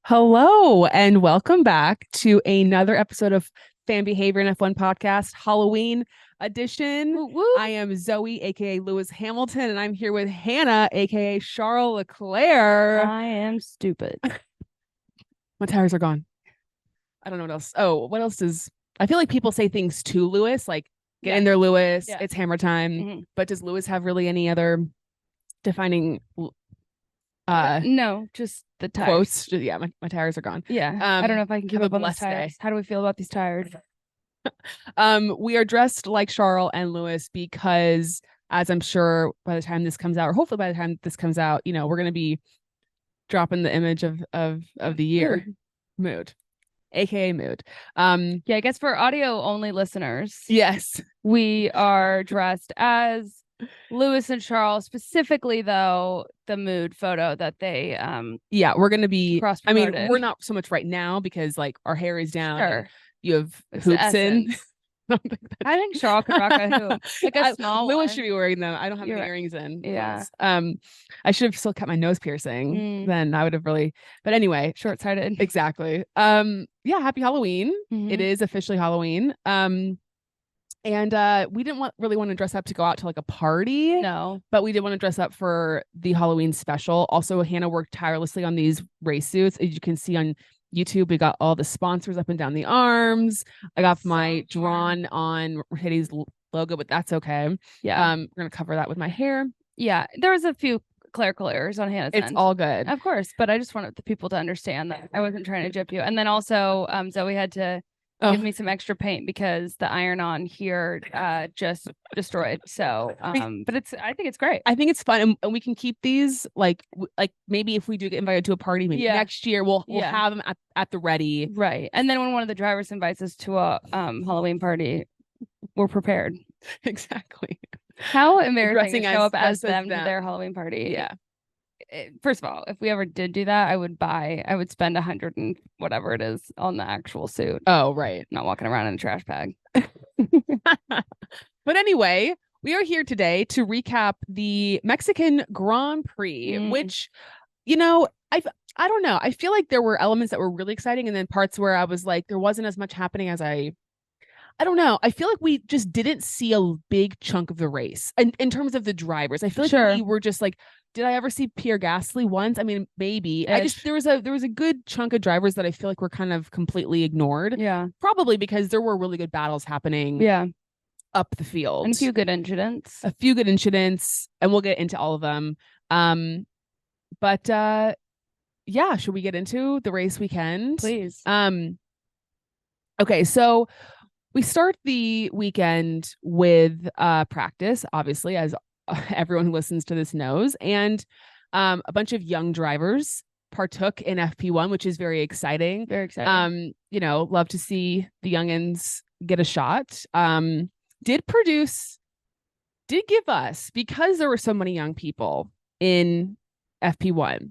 Hello and welcome back to another episode of Fan Behavior and F1 Podcast, Halloween edition. Woo woo. I am Zoe, aka Lewis Hamilton, and I'm here with Hannah, aka Charles Leclerc. I am stupid. My tires are gone. I don't know what else. Oh, what else does I feel like people say things to Lewis, like get in there, Lewis. Yeah. It's hammer time. Mm-hmm. But does Lewis have really any other defining no, just the tires. quotes? Yeah, my tires are gone. Yeah. I don't know if I can keep have up a on these blessed tires. day. How do we feel about these tires? We are dressed like Charles and Lewis because, as I'm sure by the time this comes out, or hopefully by the time this comes out, we're gonna be dropping the image of the year mood, aka mood. Yeah, I guess for audio only listeners, Yes, we are dressed as Lewis and Charles, specifically though the mood photo that they yeah, we're gonna be. I mean, cross-promoted. we're not so much right now because like our hair is down. Sure. And you have It's hoops in. essence. I think Charles could rock a hoop. Like a small Lewis one. should be wearing them. I don't have You're any right. earrings in. Yeah. I should have still kept my nose piercing. Then I would have really. But anyway, Short-sighted. exactly. Yeah, happy Halloween. Mhm. It is officially Halloween. And we didn't really want to dress up to go out to like a party. No. But we did want to dress up for the Halloween special. Also, Hannah worked tirelessly on these race suits. As you can see on YouTube, we got all the sponsors up and down the arms. I got my drawn on Mercedes logo, but that's okay. Yeah. We're gonna cover that with my hair. Yeah. There was a few clerical errors on Hannah's It's end. all good. Of course, but I just wanted the people to understand that I wasn't trying to jip you. And then also, Zoe had to give me some extra paint because the iron-on here just destroyed. So, but I think it's great. I think it's fun, and we can keep these like maybe if we do get invited to a party, maybe next year we'll have them at the ready. Right, and then when one of the drivers invites us to a Halloween party, we're prepared. Exactly. How embarrassing to show up as them to them. their Halloween party. Yeah. First of all, if we ever did do that, I would spend 100 and whatever it is on the actual suit. Oh, right. Not walking around in a trash bag. But anyway, we are here today to recap the Mexican Grand Prix, which, I don't know. I feel like there were elements that were really exciting and then parts where I was like, there wasn't as much happening as I don't know. I feel like we just didn't see a big chunk of the race. And in terms of the drivers, I feel like we were just like, did I ever see Pierre Gasly once? I mean, maybe. There was a good chunk of drivers that I feel like were kind of completely ignored. Yeah. Probably because there were really good battles happening. Yeah. Up the field. And a few good incidents. And we'll get into all of them. But yeah, should we get into the race weekend? Please. Okay, so we start the weekend with practice, obviously, as everyone who listens to this knows, and a bunch of young drivers partook in FP1, which is very exciting. Very exciting. Love to see the youngins get a shot. Did give us, because there were so many young people in FP1,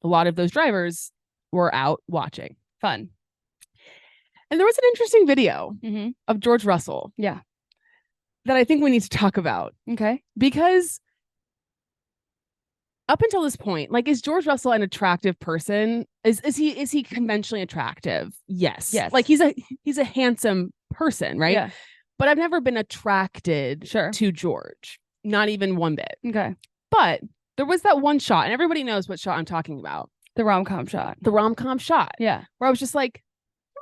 a lot of those drivers were out watching. Fun. And there was an interesting video of George Russell. Yeah. That I think we need to talk about. Okay. Because up until this point, like, is George Russell an attractive person? Is he conventionally attractive? Yes. Like he's a handsome person, right? Yeah. But I've never been attracted to George. Not even one bit. Okay. But there was that one shot, and everybody knows what shot I'm talking about. The rom-com shot. The rom-com shot. Yeah. Where I was just like,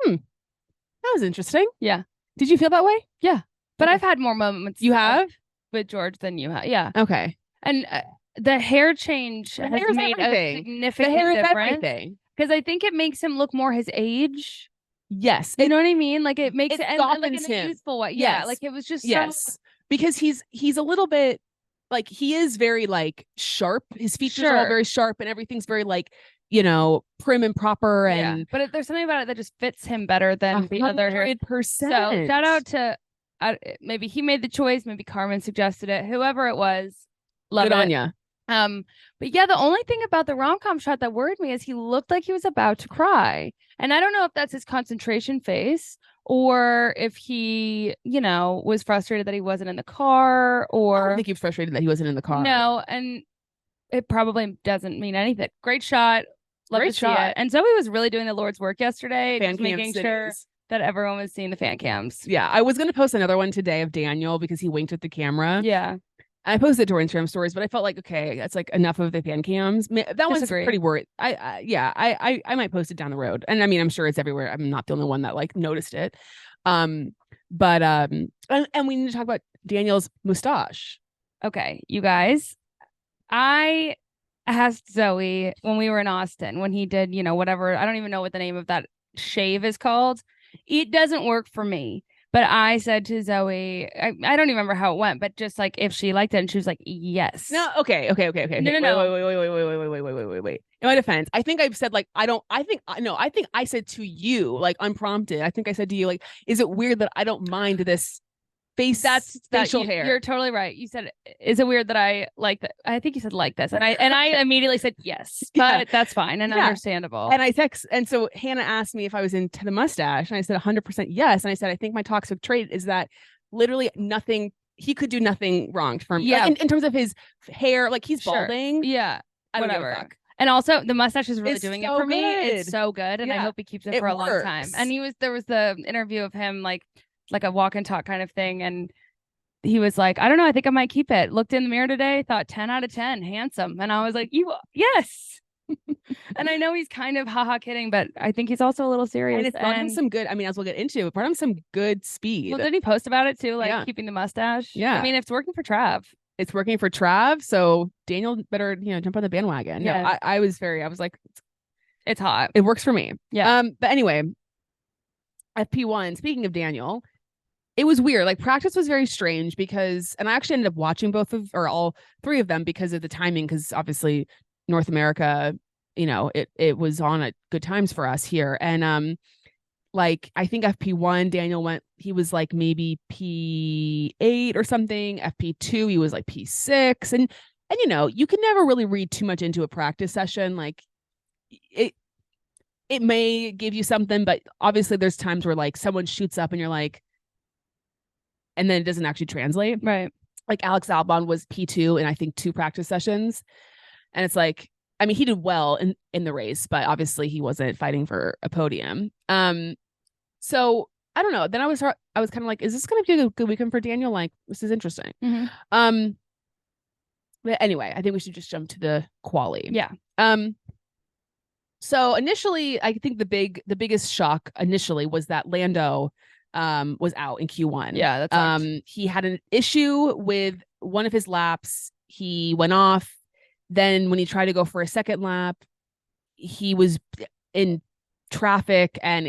that was interesting. Yeah. Did you feel that way? Yeah. But I've had more moments. You have? With George than you have. Yeah. Okay. And the hair change has made a significant difference. Because I think it makes him look more his age. Yes. You know what I mean? Like it makes it and softens like in him. a youthful way. Yes. Yeah. Like it was just because he's a little bit like, he is very like sharp. His features are all very sharp and everything's very like, prim and proper. And but there's something about it that just fits him better than the other hair. 100%. So shout out to maybe he made the choice, maybe Carmen suggested it, whoever it was. Love Good it. on ya. But yeah, the only thing about the rom-com shot that worried me is he looked like he was about to cry. And I don't know if that's his concentration face or if he, was frustrated that he wasn't in the car or I don't think he was frustrated that he wasn't in the car. No, and it probably doesn't mean anything. Great shot. Love Great to see shot. it. And Zoe was really doing the Lord's work yesterday, Fan just cam making sure cities. that everyone was seeing the fan cams. Yeah, I was gonna post another one today of Daniel because he winked at the camera. Yeah. I posted it to our Instagram stories, but I felt like, okay, that's like enough of the fan cams. That one's Disagree. pretty worried. I might post it down the road, and I mean, I'm sure it's everywhere. I'm not the only one that like noticed it. But and we need to talk about Daniel's mustache. Okay, you guys, I asked Zoe when we were in Austin when he did, whatever. I don't even know what the name of that shave is called. It doesn't work for me. But I said to Zoe, I don't even remember how it went, but just like if she liked it, and she was like, yes. No, okay. No. Wait. In my defense, I think I've said like I think I said to you like unprompted. I think I said to you like, is it weird that I don't mind this facial hair? You're totally right. You said, is it weird that I like that? I think you said like this, and I immediately said yes, but that's fine and understandable. And so Hannah asked me if I was into the mustache, and I said 100% yes. And I said I think my toxic trait is that literally nothing. He could do nothing wrong for me. Yeah, like in terms of his hair, like he's balding. Yeah, I don't give a fuck. And also, the mustache is really doing it for me. Good. It's so good, and I hope he keeps it for a long time. And there was the interview of him like a walk and talk kind of thing, and he was like, I don't know, I think I might keep it. Looked in the mirror today, thought 10 out of 10, handsome. And I was like, yes. And I know he's kind of haha kidding, but I think he's also a little serious. And it's brought him some good, I mean, as we'll get into, it brought him some good speed. Well, did he post about it too? Like keeping the mustache? Yeah. I mean, it's working for Trav. It's working for Trav. So Daniel better, jump on the bandwagon. Yeah. No, I was like, it's hot. It works for me. Yeah. But anyway, FP1, speaking of Daniel, it was weird. Like practice was very strange because, and I actually ended up watching all three of them because of the timing, because obviously North America, it was on at good times for us here. And like I think FP1 Daniel he was like maybe P8 or something. FP2 he was like P6, and you can never really read too much into a practice session. Like it may give you something, but obviously there's times where like someone shoots up and you're like, and then it doesn't actually translate. Right. Like Alex Albon was P2 in I think 2 practice sessions. And it's like, I mean, he did well in the race, but obviously he wasn't fighting for a podium. So I don't know. Then I was kind of like, is this going to be a good weekend for Daniel? Like, this is interesting. Mm-hmm. But anyway, I think we should just jump to the quali. Yeah. So initially, I think the biggest shock initially was that Lando was out in Q1. Yeah, that's he had an issue with one of his laps. He went off. Then when he tried to go for a second lap, he was in traffic and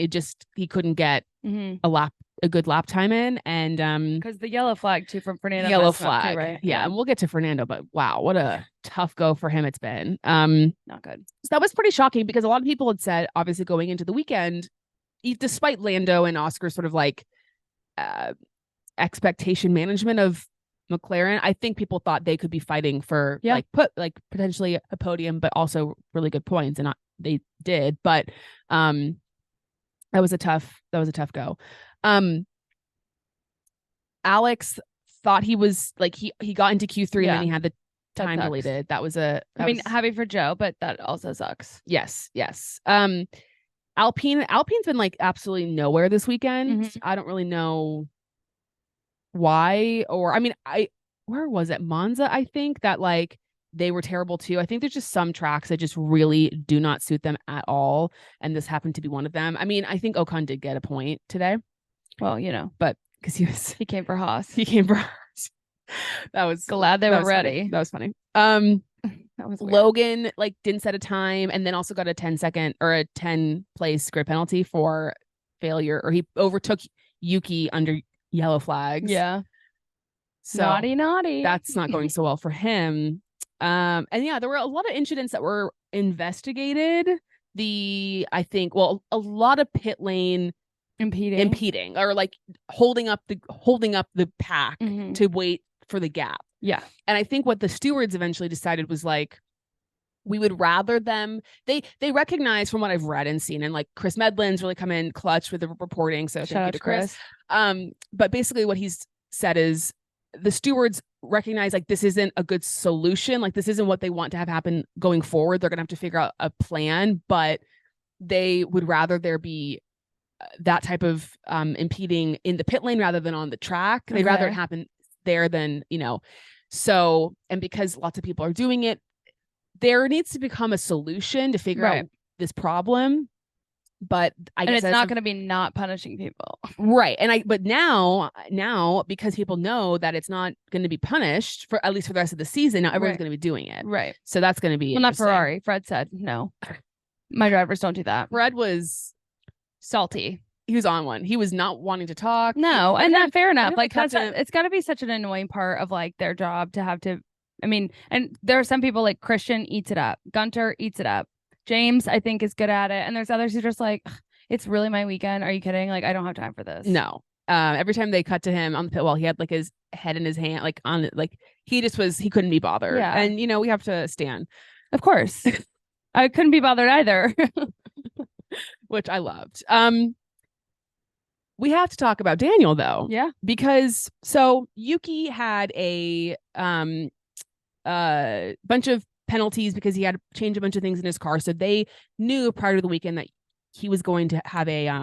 he couldn't get a good lap time in. And because the yellow flag too from Fernando. Yellow flag, too, right? Yeah, and we'll get to Fernando, but wow, what a tough go for him it's been. Not good. So that was pretty shocking because a lot of people had said, obviously going into the weekend, despite Lando and Oscar's sort of like expectation management of McLaren, I think people thought they could be fighting for like potentially a podium, but also really good points, and they did. But that was a tough go. Alex thought he was like he got into Q3 and then he had the time deleted. Happy for Joe, but that also sucks. Yes. Alpine's been like absolutely nowhere this weekend. Mm-hmm. I don't really know why, or I mean, where was it? Monza, I think that like they were terrible too. I think there's just some tracks that just really do not suit them at all, and this happened to be one of them. I mean, I think Ocon did get a point today. Well, but because he came for Haas. That was glad they were ready. Funny. That was funny. That was weird. Logan like didn't set a time and then also got a 10-second or a 10 place grid penalty for failure, or he overtook Yuki under yellow flags. Yeah. So naughty. That's not going so well for him. And yeah, there were a lot of incidents that were investigated. A lot of pit lane impeding or like holding up the pack to wait for the gap. Yeah. And I think what the stewards eventually decided was like, we would rather them, they recognize from what I've read and seen, and like Chris Medlin's really come in clutch with the reporting. So shout out to Chris. But basically what he's said is the stewards recognize like this isn't a good solution. Like this isn't what they want to have happen going forward. They're going to have to figure out a plan, but they would rather there be that type of impeding in the pit lane rather than on the track. They'd rather it happen there than, so, and because lots of people are doing it, there needs to become a solution to figure out this problem. But I guess it's not going to be not punishing people. Right. But now, because people know that it's not going to be punished for at least for the rest of the season, now everyone's going to be doing it. Right. So that's going to be not Ferrari. Fred said, no, my drivers don't do that. Fred was salty. He was on one. He was not wanting to talk. No. And that's fair enough. Like it's got to be such an annoying part of like their job to have to, I mean, and there are some people like Christian eats it up. Gunter eats it up. James, I think, is good at it. And there's others who are just like, it's really my weekend. Are you kidding? Like, I don't have time for this. No. Every time they cut to him on the pit wall, he had like his head in his hand, like on it. Like he couldn't be bothered. Yeah. And, we have to stand. Of course. I couldn't be bothered either. Which I loved. We have to talk about Daniel, though. Yeah. Because Yuki had a bunch of penalties because he had to change a bunch of things in his car. So they knew prior to the weekend that he was going to have a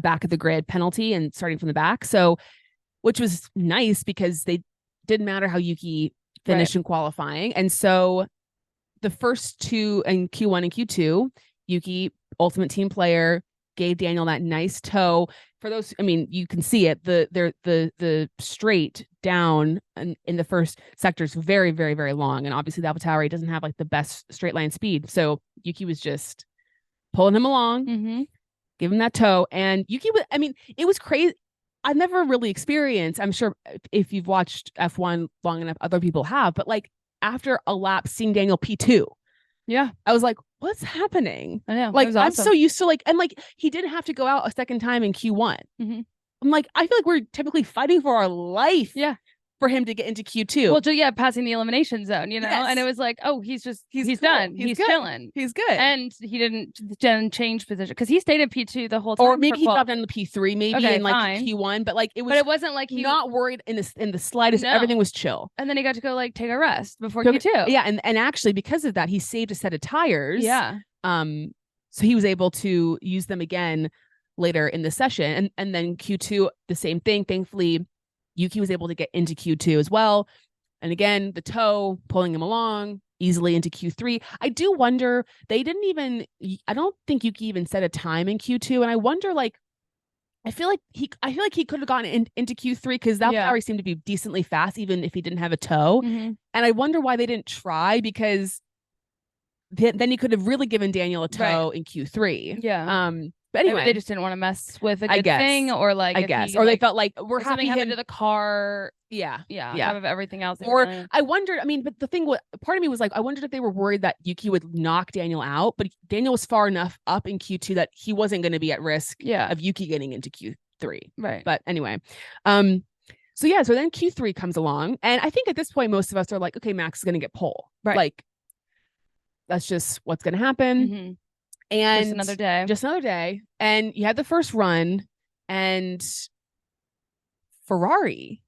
back of the grid penalty and starting from the back. So, which was nice because they didn't matter how Yuki finished in qualifying. And so the first two in Q1 and Q2, Yuki, ultimate team player, gave Daniel that nice toe. For those, I mean, you can see it. The straight down in the first sector is very, very, very long, and obviously the Alpha Tauri doesn't have like the best straight line speed. So Yuki was just pulling him along, give him that toe, and Yuki was. I mean, it was crazy. I've never really experienced. I'm sure if you've watched F1 long enough, other people have. But like after a lap, seeing Daniel P2, I was like, what's happening? I know. Like, awesome. I'm so used to like, and like, he didn't have to go out a second time in Q1. I'm like, I feel like we're typically fighting for our life. For him to get into Q2. Well, passing the elimination zone, and it was like, oh, he's done. He's chilling. He's good. And he didn't change position because he stayed in P2 the whole time. Or maybe he dropped down to P3, maybe in like fine. Q1, but like it wasn't like he not worried in the slightest. No. Everything was chill. And then he got to go like take a rest before Q2. Yeah, and actually because of that, he saved a set of tires. Yeah. So he was able to use them again later in the session. And then Q2, the same thing. Thankfully, Yuki was able to get into Q2 as well. And again, the toe pulling him along easily into Q3. I do wonder, I don't think Yuki even set a time in Q2. And I wonder, like, I feel like he could have gotten into Q3 because that Ferrari seemed to be decently fast, even if he didn't have a toe. And I wonder why they didn't try, because then he could have really given Daniel a toe in Q3. Yeah. But anyway, they just didn't want to mess with a good thing, or like or they felt like we're happy happened to the car. Yeah. On top of everything else. Or I wondered. I mean, but the thing was, part of me was like, I wondered if they were worried that Yuki would knock Daniel out, but Daniel was far enough up in Q2 that he wasn't going to be at risk of Yuki getting into Q3. Right. But anyway, so then Q3 comes along, and I think at this point most of us are like, okay, Max is going to get pole. Right. Like that's just what's going to happen. And just another day. And you had the first run, and Ferrari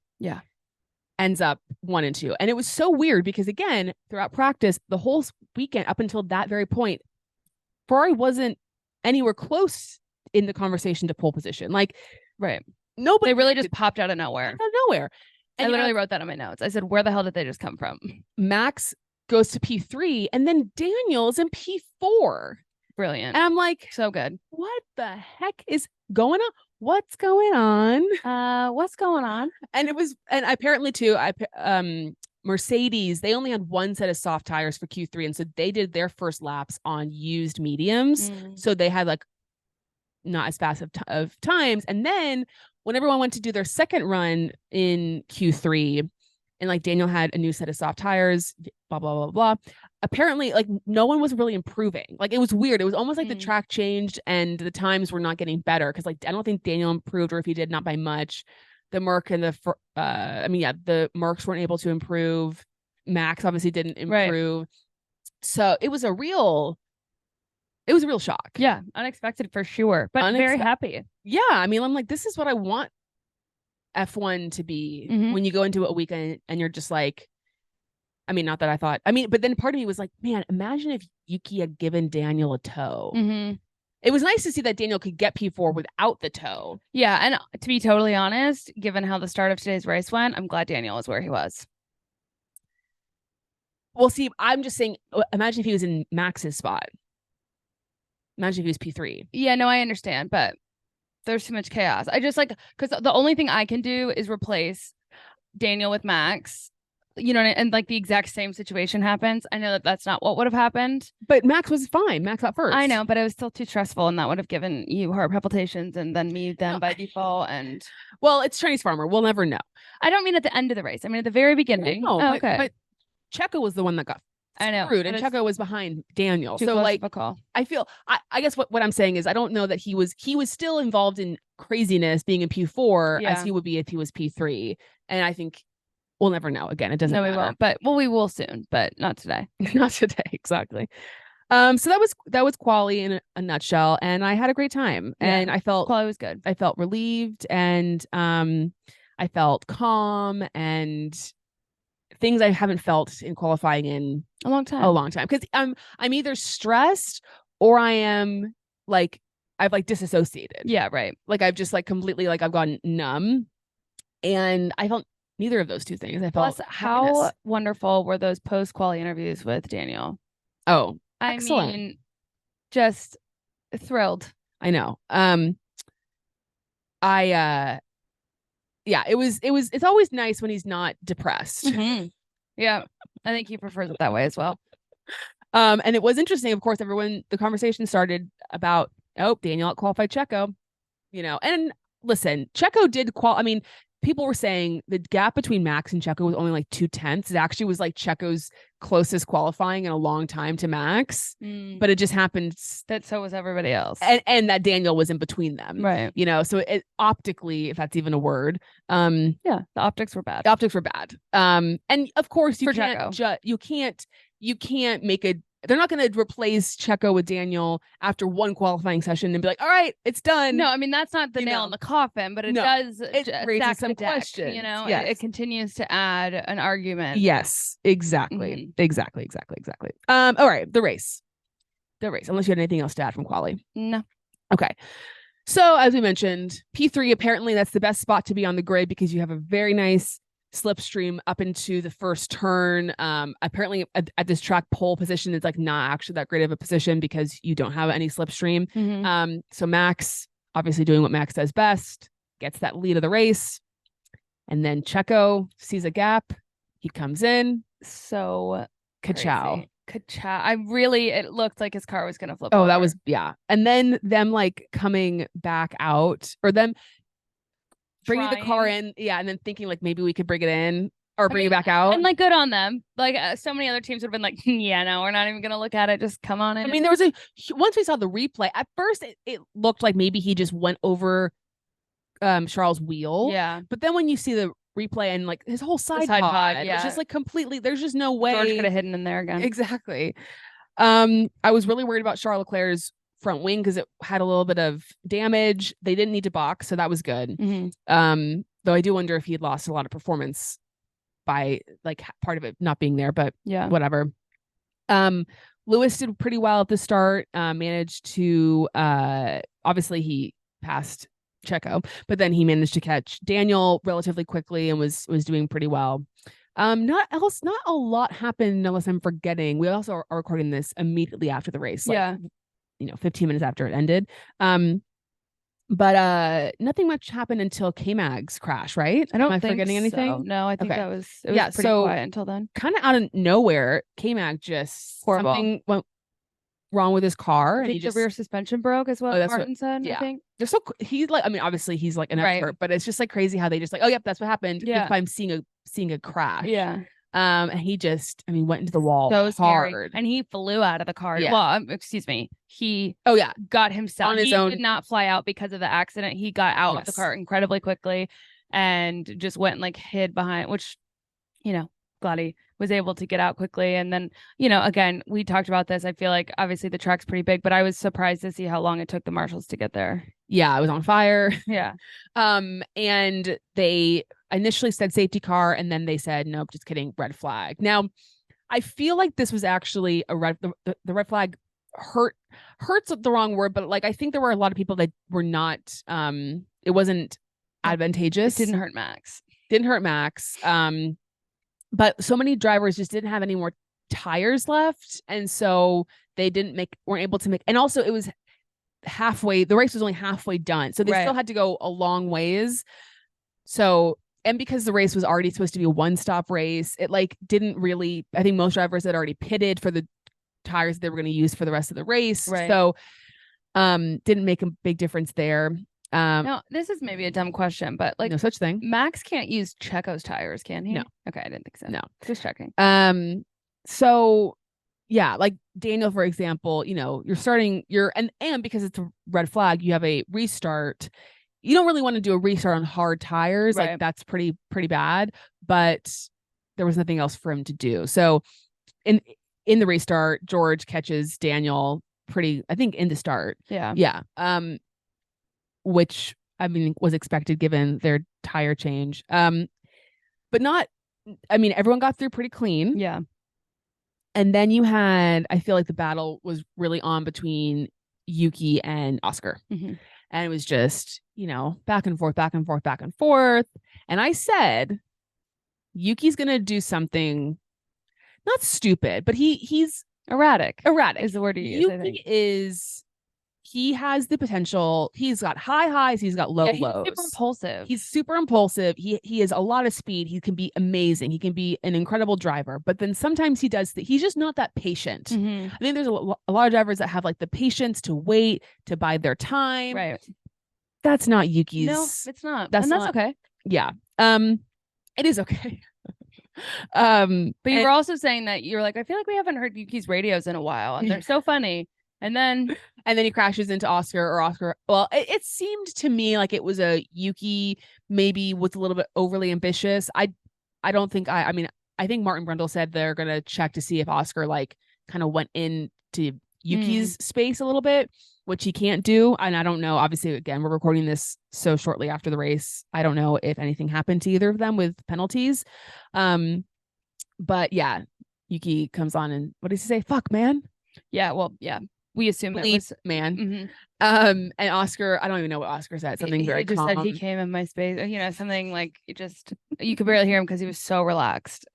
ends up 1 and 2. And it was so weird because, again, throughout practice, the whole weekend up until that very point, Ferrari wasn't anywhere close in the conversation to pole position. Like, nobody. They really just popped out of nowhere. Out of nowhere. And I literally wrote that on my notes. I said, where the hell did they just come from? Max goes to P3, and then Daniel's in P4. Brilliant. And I'm like, so good. What the heck is going on? What's going on? What's going on? And it was, and apparently too, Mercedes, they only had one set of soft tires for Q3. And so they did their first laps on used mediums. So they had like not as fast of times. And then when everyone went to do their second run in Q3, and like Daniel had a new set of soft tires, blah, blah, blah, blah. Apparently, like no one was really improving. Like it was weird. It was almost like the track changed and the times were not getting better. Because like I don't think Daniel improved, or if he did, not by much. The Merc and the Mercs weren't able to improve. Max obviously didn't improve. Right. So it was a real shock. Yeah, unexpected for sure, but very happy. Yeah, I mean, I'm like, this is what I want F1 to be Mhm. when you go into a weekend and you're just like, I mean, not that I thought, I mean, but then part of me was like, man, imagine if Yuki had given Daniel a toe. Mhm. It was nice to see that Daniel could get P4 without the toe. Yeah, and to be totally honest, given how the start of today's race went, I'm glad Daniel was where he was. Well, see, I'm just saying, imagine if he was in Max's spot. Imagine if he was P3. Yeah, no, I understand, but there's too much chaos. I just like, because the only thing I can do is replace Daniel with Max, you know, and like the exact same situation happens. I know that that's not what would have happened. But Max was fine. Max got first. I know, but it was still too stressful, and that would have given you heart palpitations and then me them by default. And well, it's Chinese farmer. We'll never know. I don't mean at the end of the race. I mean at the very beginning. No, oh, okay. But Checo was the one that got I know, screwed, and Checo was behind Daniel. So like, I feel I guess what I'm saying is I don't know that he was still involved in craziness being in P4 as he would be if he was P3, and I think we'll never know. Again, it doesn't matter. We won't, but we will soon, but not today. Not today, exactly. So that was quali in a nutshell, and I had a great time, and I felt quali was good. I felt relieved, and I felt calm, and things I haven't felt in qualifying in a long time. Because I'm either stressed or I am like I've like disassociated. Yeah, right. Like I've just like completely like I've gone numb, and I felt neither of those two things. I felt how wonderful were those post-quali interviews with Daniel? Oh, I excellent. mean, just thrilled. I know. Yeah, it's always nice when he's not depressed. Mm-hmm. Yeah, I think he prefers it that way as well. And it was interesting, of course, the conversation started about, Daniel outqualified Checo, you know, and listen, Checo did I mean, people were saying the gap between Max and Checo was only like 0.2. It actually was like Checo's closest qualifying in a long time to Max, but it just happened that so was everybody else, and that Daniel was in between them, right? You know, so it optically, if that's even a word, the optics were bad. And of course you can't make a. They're not going to replace Checo with Daniel after one qualifying session and be like, all right, it's done. No, I mean, that's not the nail in the coffin, but it raises some questions. You know, it continues to add an argument. Yes, exactly. Mm-hmm. Exactly. All right. The race. Unless you had anything else to add from quali. No. Okay. So as we mentioned, P3, apparently that's the best spot to be on the grid because you have a very nice slipstream up into the first turn. Apparently at this track, pole position is like not actually that great of a position because you don't have any slipstream. Mm-hmm. So Max, obviously doing what Max does best, gets that lead of the race. And then Checo sees a gap. He comes in. So ka-chow. It looked like his car was going to flip over. That was, yeah. And then them like coming back out, or them bringing the car in, and then thinking like maybe we could bring it in or bring it back out. And like good on them. Like so many other teams would have been like, yeah, no, we're not even gonna look at it. Just come on in. I mean, there was once we saw the replay, at first it looked like maybe he just went over Charles' wheel. Yeah. But then when you see the replay and like his whole side pod, it's just like completely, there's just no way. George could have hidden in there again. Exactly. I was really worried about Charles Leclerc's front wing because it had a little bit of damage. They didn't need to box, so that was good. Mm-hmm. Though I do wonder if he had lost a lot of performance by like part of it not being there, but whatever. Lewis did pretty well at the start, managed to obviously he passed Checo, but then he managed to catch Daniel relatively quickly and was doing pretty well. Not a lot happened unless I'm forgetting. We also are recording this immediately after the race. 15 minutes after it ended. But nothing much happened until K-Mag's crash, right? Am I forgetting anything? So. No, I think it was pretty quiet until then. Kind of out of nowhere, K-Mag just something went wrong with his car. I think the rear suspension broke as well. Martin said. Yeah. I think they're so he's like, I mean, obviously he's like an expert, but it's just like crazy how they just like, oh yep, that's what happened. Yeah. If I'm seeing a crash. Yeah. And he just, I mean, went into the wall so hard. Scary. And he flew out of the car. Yeah. Well, excuse me. He got himself on his own. He did not fly out because of the accident. He got out of the car incredibly quickly and just went and like hid behind, which, glad he was able to get out quickly. And then, you know, again, we talked about this. I feel like obviously the track's pretty big, but I was surprised to see how long it took the marshals to get there. Yeah, it was on fire. Yeah. And they initially said safety car, and then they said, nope, just kidding, red flag. Now, I feel like this was actually the red flag hurts the wrong word, but like I think there were a lot of people that were not it wasn't advantageous. It didn't hurt Max. But so many drivers just didn't have any more tires left, and so they weren't able to make, and also it was the race was only halfway done, so they still had to go a long ways. So, and because the race was already supposed to be a one-stop race, it like didn't really, I think most drivers had already pitted for the tires they were going to use for the rest of the race. Right. So didn't make a big difference there. Now, this is maybe a dumb question, but like no such thing. Max can't use Checo's tires, can he? No. Okay, I didn't think so. No. Just checking. So yeah, like Daniel, for example, you know, and because it's a red flag, you have a restart. You don't really want to do a restart on hard tires. Right. Like that's pretty bad, but there was nothing else for him to do. So in the restart, George catches Daniel I think in the start. Yeah. Yeah. Which I mean was expected given their tire change. But not, I mean, everyone got through pretty clean. Yeah. And then I feel like the battle was really on between Yuki and Oscar. Mm-hmm. And it was just, you know, back and forth. And I said, Yuki's going to do something not stupid, but he's erratic. Erratic is the word you use. Yuki he has the potential. He's got high highs. He's got low lows. He's super impulsive. He has a lot of speed. He can be amazing. He can be an incredible driver. But then sometimes he's just not that patient. Mm-hmm. I think there's a lot of drivers that have like the patience to wait, to bide their time. Right. That's not Yuki's. No, it's not. That's okay. Yeah. It is okay. But you were also saying that you're like, I feel like we haven't heard Yuki's radios in a while, and they're so funny. And then he crashes into Oscar. Well, it seemed to me like it was a Yuki maybe was a little bit overly ambitious. I don't think I think Martin Brundle said they're gonna check to see if Oscar like kind of went into Yuki's space a little bit, which he can't do. And I don't know. Obviously, again, we're recording this so shortly after the race. I don't know if anything happened to either of them with penalties. But yeah, Yuki comes on and what does he say? Fuck, man. Yeah. Well, yeah. We assume it was man. Mm-hmm. And Oscar, I don't even know what Oscar said. Something very just calm. Said he came in my space, you know, something like you could barely hear him because he was so relaxed.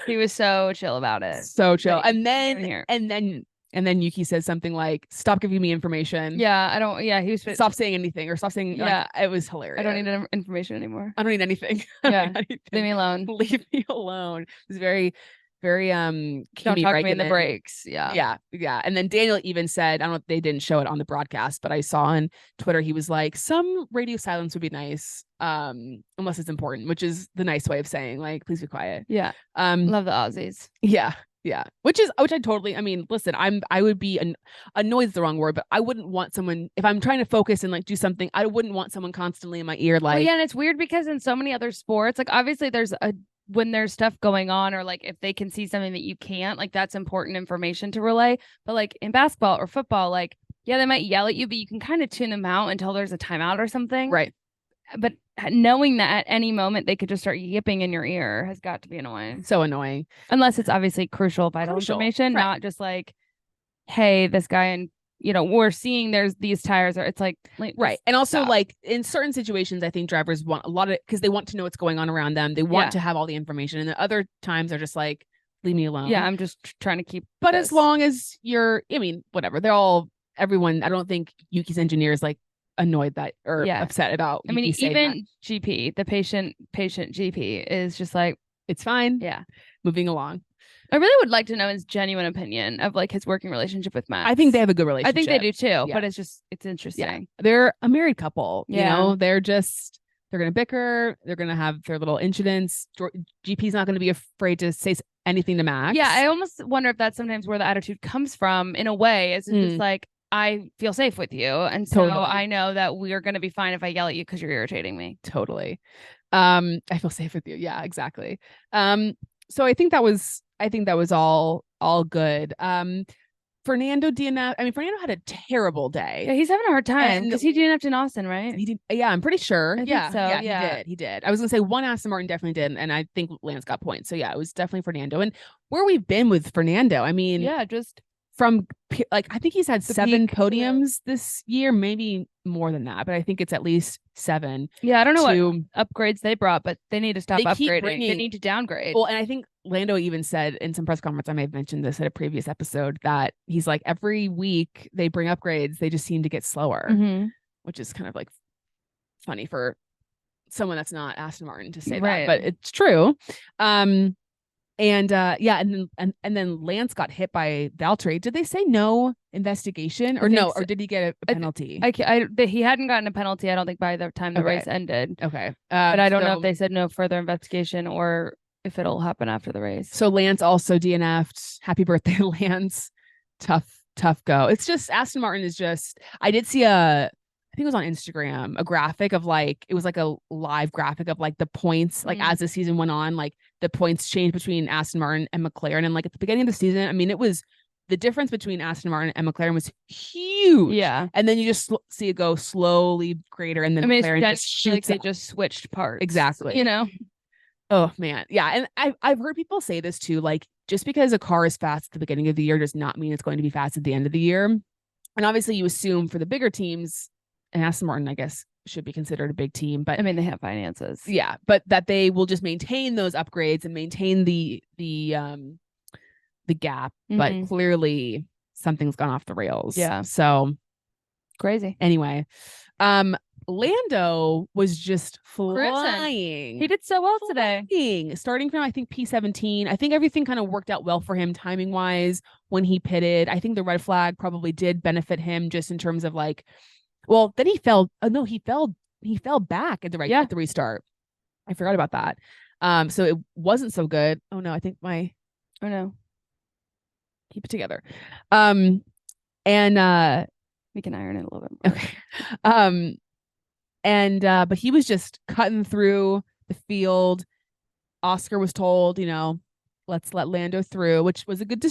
He was so chill about it. So chill. And then Yuki says something like, "Stop giving me information." Yeah, I don't. Yeah, he was. Stop saying anything or stop saying. Yeah, like, it was hilarious. I don't need information anymore. I don't need anything. Yeah, leave me alone. Leave me alone. It was very. Don't talk to me in the breaks. Yeah. And then Daniel even said, I don't know if they didn't show it on the broadcast, but I saw on Twitter he was like, some radio silence would be nice, unless it's important, which is the nice way of saying like, please be quiet. Yeah. Love the Aussies. Yeah. Which I totally. I mean, listen, I would be annoyed is the wrong word, but I wouldn't want someone if I'm trying to focus and like do something. I wouldn't want someone constantly in my ear like. Well, yeah, and it's weird because in so many other sports, like obviously when there's stuff going on or like if they can see something that you can't, like that's important information to relay. But like in basketball or football, like, yeah, they might yell at you, but you can kind of tune them out until there's a timeout or something. Right. But knowing that at any moment they could just start yipping in your ear has got to be annoying. So annoying. Unless it's obviously crucial information, right. Not just like, hey, this guy and you know, we're seeing there's these tires or it's like right. And also like in certain situations, I think drivers want a lot of because they want to know what's going on around them. They want to have all the information. And the other times they're just like, leave me alone. Yeah, I'm just trying to keep. But as long as whatever, everyone, I don't think Yuki's engineer is like annoyed that or upset about. I mean, even GP, the patient GP is just like, it's fine. Yeah. Moving along. I really would like to know his genuine opinion of like his working relationship with Max. I think they have a good relationship. I think they do too, but it's interesting. Yeah. They're a married couple. You know, they're going to bicker. They're going to have their little incidents. GP's not going to be afraid to say anything to Max. Yeah. I almost wonder if that's sometimes where the attitude comes from in a way. It's just like, I feel safe with you. And so Totally. I know that we're going to be fine if I yell at you because you're irritating me. Totally. I feel safe with you. Yeah, exactly. So I think that was all good. Fernando DNF. I mean, Fernando had a terrible day. Yeah, he's having a hard time And because he DNF'd in Austin, right? he did. Yeah, I'm pretty sure. I think Yeah, so. yeah, Yeah. he did. I was gonna say one Aston Martin definitely did, and I think Lance got points. So yeah, it was definitely Fernando. And where we've been with Fernando, I mean, Yeah, just from like I think he's had the 7 peak podiums this year, maybe more than that, but I think it's at least 7. yeah, I don't know to what upgrades they brought, but they need to stop They keep upgrading. They bringing- need to downgrade. Well, and I think Lando even said in some press conference, I may have mentioned this at a previous episode, that he's like, every week they bring upgrades, they just seem to get slower, Mhm. which is kind of like funny for someone that's not Aston Martin to say Right. that, but it's true. And then Lance got hit by Valtteri. Did they say no investigation, or no, so. or did he get a penalty? He hadn't gotten a penalty, I don't think, by the time the race ended. Okay. But I don't know if they said no further investigation or if it'll happen after the race. So Lance also DNF'd. Happy birthday, Lance. Tough go. It's just Aston Martin is just, I did see I think it was on Instagram, a graphic of like, it was like a live graphic of like the points, like as the season went on, like the points changed between Aston Martin and McLaren. And like at the beginning of the season, I mean, it was the difference between Aston Martin and McLaren was huge. Yeah. And then you just see it go slowly greater. And then McLaren just shoots like they just switched parts. Exactly. You know? Oh man. Yeah. And I've heard people say this too, like just because a car is fast at the beginning of the year does not mean it's going to be fast at the end of the year. And obviously you assume for the bigger teams, and Aston Martin, I guess, should be considered a big team, but I mean, they have finances. Yeah, but that they will just maintain those upgrades and maintain the gap. But clearly something's gone off the rails. Yeah. So crazy. Anyway, Lando was just flying. He did so well today. Starting from, I think, P17. I think everything kind of worked out well for him timing wise when he pitted. I think the red flag probably did benefit him just in terms of like, well, then he fell. No, he fell back at the restart. I forgot about that. So it wasn't so good. Oh no, I think oh no. Keep it together. And we can iron it a little bit more. Okay. But he was just cutting through the field. Oscar was told, let's let Lando through, which was a good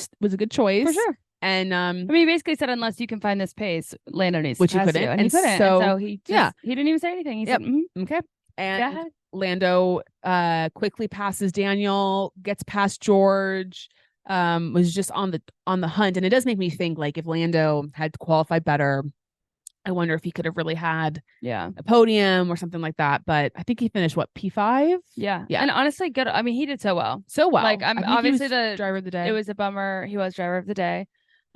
choice. For sure. And I mean, he basically said, unless you can find this pace, Lando needs which to pass he couldn't. you. And he couldn't. So he didn't even say anything. He said, okay. And Lando quickly passes Daniel, gets past George, was just on the hunt. And it does make me think, like, if Lando had qualified better, I wonder if he could have really had a podium or something like that. But I think he finished P5. Yeah. And honestly, good. I mean, he did so well. Like, I'm obviously the driver of the day. It was a bummer. He was driver of the day.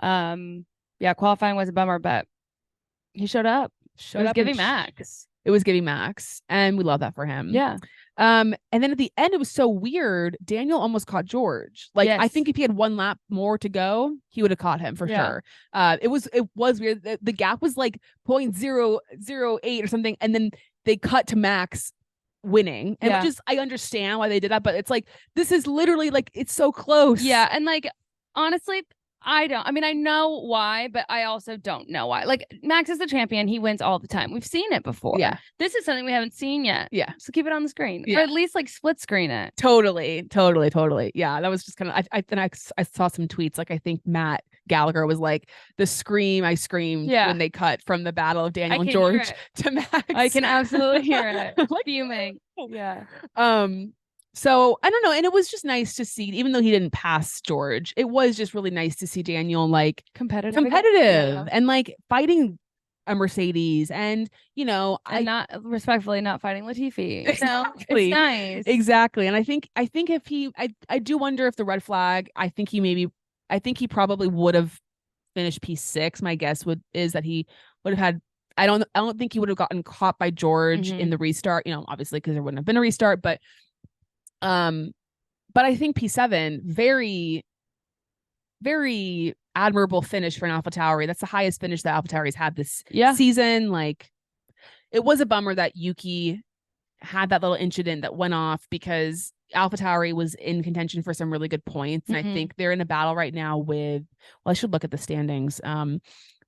Qualifying was a bummer, but he showed up. It was giving max. It was giving max, and we love that for him. Yeah. And then at the end, it was so weird. Daniel almost caught George. Like, I think if he had one lap more to go, he would have caught him for sure. It was weird. The gap was like 0.008 or something, and then they cut to Max winning. And which is, I understand why they did that, but it's like, this is literally like, it's so close. Yeah. And like, honestly, I know why, but I also don't know why. Like, Max is the champion. He wins all the time. We've seen it before. Yeah. This is something we haven't seen yet. Yeah. So keep it on the screen. Yeah. Or at least like split screen it. Totally. Yeah. That was just kind of, I saw some tweets. Like, I think Matt Gallagher was like, the scream I screamed when they cut from the battle of Daniel and George to Max. I can absolutely hear it. Like, fuming. Yeah. So I don't know. And it was just nice to see, even though he didn't pass George, it was just really nice to see Daniel like competitive and like fighting a Mercedes and, and not respectfully not fighting Latifi. Exactly. It's nice. Exactly. And I think if I do wonder if the red flag, I think he probably would have finished P6. My guess is that he would have had, I don't think he would have gotten caught by George in the restart, obviously, because there wouldn't have been a restart, but I think P7, very, very admirable finish for an Alpha Tauri. That's the highest finish that Alpha Tauri's had this season. Like, it was a bummer that Yuki had that little incident that went off, because Alpha Tauri was in contention for some really good points. And I think they're in a battle right now with, well, I should look at the standings.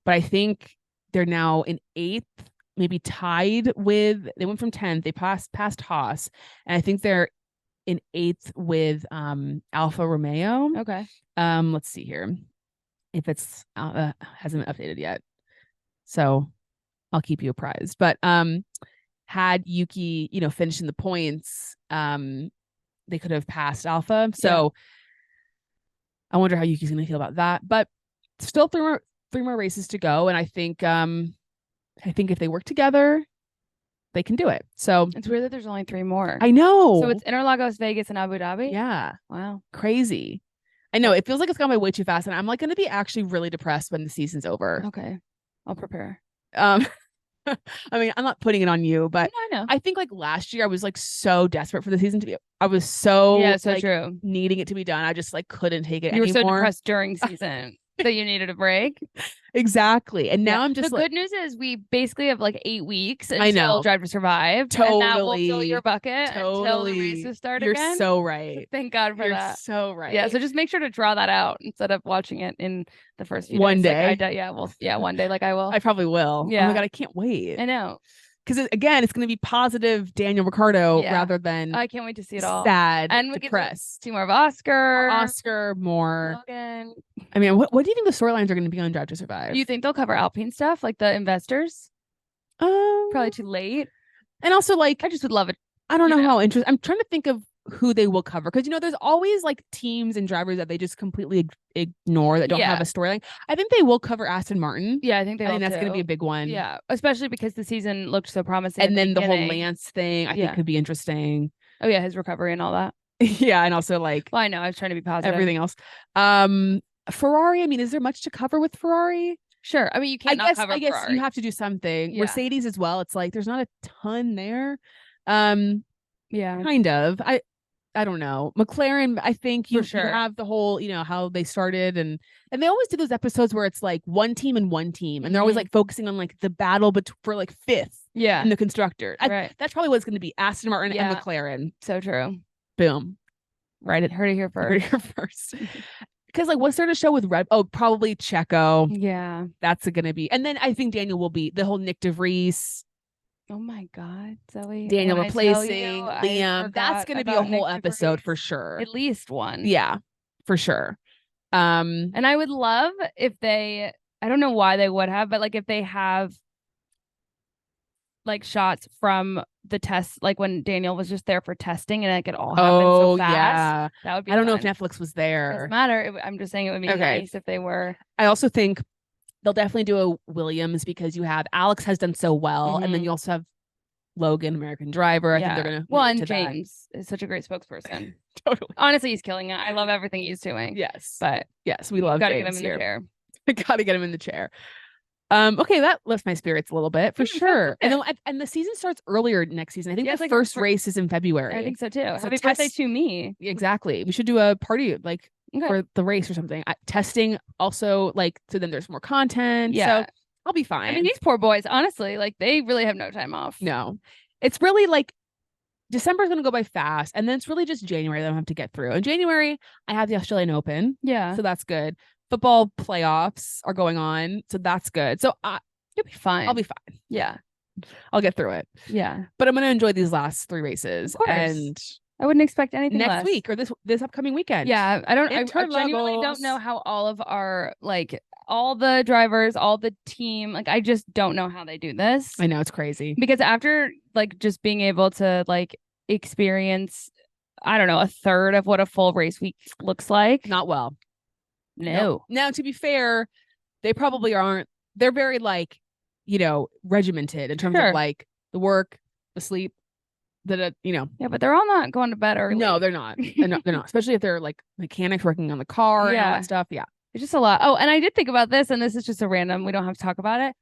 but I think they're now in 8th, maybe tied with. They went from 10th. They past Haas, and I think they're in 8th with Alfa Romeo. Okay. Let's see here if it's hasn't been updated yet, so I'll keep you apprised. But had Yuki, finished in the points, they could have passed Alpha. So I wonder how Yuki's going to feel about that. But still three more races to go, and I think if they work together, they can do it. So it's weird that there's only 3 more. I know. So it's Interlagos, Vegas, and Abu Dhabi. Yeah. Wow. Crazy. I know. It feels like it's gone by way too fast, and I'm like going to be actually really depressed when the season's over. Okay, I'll prepare. I mean, I'm not putting it on you, but I know. I think like last year I was like so desperate for the season to be. I was so true. Needing it to be done. I just like couldn't take it You anymore. were so depressed during season that you needed a break. Exactly. And now I'm just the good news is we basically have like 8 weeks until I know. Drive to Survive. Totally. And that will fill your bucket until the races start You're again. You're so right. Thank God for that. You're so right. Yeah. So just make sure to draw that out instead of watching it in the first few one days. day. One day. Like I will. I probably will. Yeah. Oh my God, I can't wait. I know. Because again, it's going to be positive Daniel Ricciardo rather than I can't wait to see it all. Sad and we depressed. Get 2 more of Oscar, more. Logan. I mean, what do you think the storylines are going to be on Drive to Survive? Do you think they'll cover Alpine stuff, like the investors? Probably too late. And also, like, I just would love it. I don't know how interesting. I'm trying to think of who they will cover because there's always like teams and drivers that they just completely ignore that don't have a storyline. I think they will cover Aston Martin. Yeah, I think that's going to be a big one. Yeah, especially because the season looked so promising. And then the whole Lance thing I think could be interesting. Oh yeah, his recovery and all that. Yeah, and also like I know I was trying to be positive. Everything else. Ferrari. I mean, is there much to cover with Ferrari? Sure. I mean, you can't cover I guess Ferrari. You have to do something. Yeah. Mercedes as well. It's like there's not a ton there. Yeah, kind of. I don't know. McLaren, I think you have the whole, how they started and they always do those episodes where it's like one team and they're always like focusing on like the battle for like 5th in the constructor. Right. That's probably what it's going to be. Aston Martin and McLaren. So true. Boom. Right. Heard it here first. Because like what's there to show with Red? Oh, probably Checo. Yeah. That's going to be. And then I think Daniel will be the whole Nick DeVries. Oh my God, Zoe. Daniel replacing Liam. That's going to be a whole episode for sure. At least one. Yeah, for sure. And I would love if I don't know why they would have, but like if they have like shots from the test, like when Daniel was just there for testing and it could all happen so fast. Yeah. That would be I don't know if Netflix was there. Doesn't matter. I'm just saying it would be nice if they were. I also think they'll definitely do a Williams because you have Alex has done so well. And then you also have Logan, American Driver. I think they're going to. Well, and James is such a great spokesperson. Totally. Honestly, he's killing it. I love everything he's doing. Yes. But yes, we love gotta James get him in the chair. Gotta get him in the chair. Okay, that lifts my spirits a little bit for sure. And the season starts earlier next season. I think the first race is in February. I think so too. So Happy birthday to me. Exactly. We should do a party like for the race or something. Testing also like so then there's more content. Yeah. So I'll be fine. I mean, these poor boys, honestly, like they really have no time off. No. It's really like December's going to go by fast. And then it's really just January that I have to get through. In January, I have the Australian Open. Yeah. So that's good. Football playoffs are going on. So that's good. So you'll be fine. I'll be fine. Yeah. I'll get through it. Yeah. But I'm going to enjoy these last 3 races. And I wouldn't expect anything next week or this upcoming weekend. Yeah. I genuinely don't know how all of our like all the drivers, all the team, like I just don't know how they do this. I know, it's crazy. Because after like just being able to like experience, I don't know, a third of what a full race week looks like. Not well. No. Now, to be fair, they probably aren't. They're very like, regimented in terms of like the work, the sleep, Yeah, but they're all not going to bed early. No, they're not. They're not. Especially if they're like mechanics working on the car and all that stuff. Yeah. It's just a lot. Oh, and I did think about this, and this is just a random, we don't have to talk about it.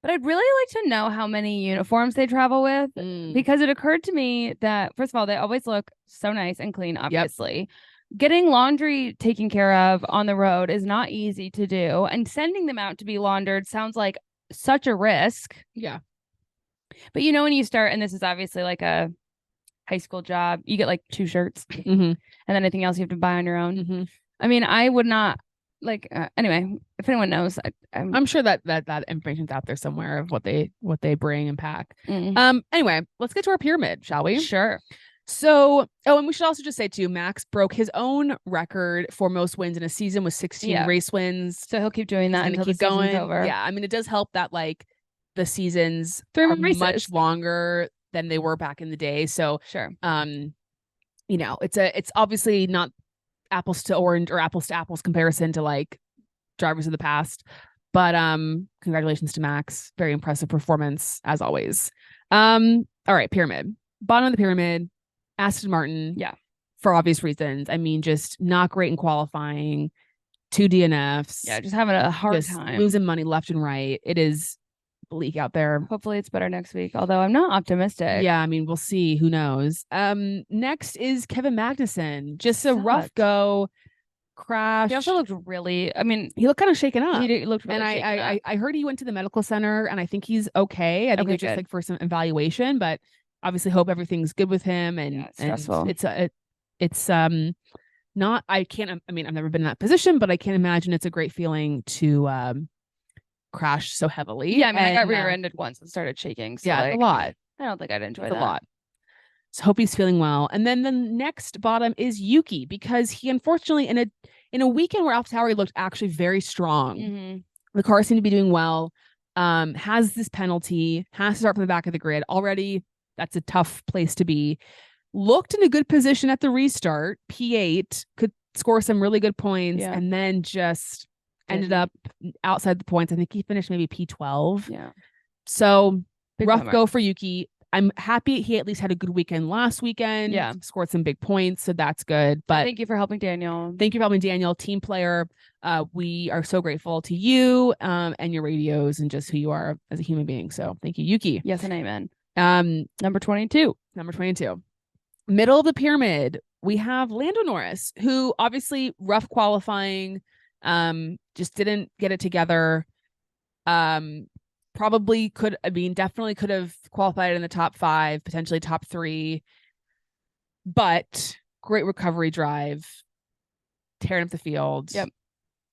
But I'd really like to know how many uniforms they travel with because it occurred to me that, first of all, they always look so nice and clean, obviously. Yep. Getting laundry taken care of on the road is not easy to do. And sending them out to be laundered sounds like such a risk. Yeah. But when you start, and this is obviously like a high school job, you get like 2 shirts and then anything else you have to buy on your own. I mean, I would not like anyway, if anyone knows, I'm sure that information's out there somewhere of what they bring and pack. Mm. Anyway, let's get to our pyramid, shall we? Sure. So, and we should also just say too, Max broke his own record for most wins in a season with 16 race wins. So he'll keep doing that until the season's season's over. Yeah, I mean, it does help that like the seasons 3 are more races. much longer than they were back in the day. So, sure. It's obviously not apples to orange or apples to apples comparison to like drivers of the past, but congratulations to Max. Very impressive performance as always. All right, pyramid. Bottom of the pyramid, Aston Martin. Yeah. For obvious reasons. I mean, just not great in qualifying, 2 DNFs. Yeah, just having a hard time. Losing money left and right. It is bleak out there. Hopefully it's better next week, although I'm not optimistic. Yeah, I mean, we'll see. Who knows? Next is Kevin Magnussen. Just a rough go. Crash. He also looked really, I mean, he looked kind of shaken up. He looked really shaken up. I heard he went to the medical center and I think he's okay. I think it's just like for some evaluation, but obviously hope everything's good with him. And, it's stressful. It's not, I mean, I've never been in that position, but I can't imagine it's a great feeling to crash so heavily. Yeah, I mean, I got rear-ended once and started shaking. So yeah, like, a lot. I don't think I'd enjoy that. A lot. So hope he's feeling well. And then the next bottom is Yuki, because he unfortunately in a weekend where Alpha Tauri looked actually very strong, the car seemed to be doing well, has this penalty, has to start from the back of the grid. Already, that's a tough place to be. Looked in a good position at the restart, P8, could score some really good points, and then just ended up outside the points. I think he finished maybe P12. Yeah. So rough go for Yuki. I'm happy he at least had a good weekend last weekend. Yeah. Scored some big points, so that's good. But thank you for helping Daniel. Thank you for helping Daniel, team player. We are so grateful to you and your radios and just who you are as a human being. So thank you, Yuki. Yes and amen. Number 22. Middle of the pyramid, we have Lando Norris, who obviously rough qualifying, just didn't get it together. Definitely could have qualified in the top 5, potentially top 3, but great recovery drive, tearing up the field. Yep.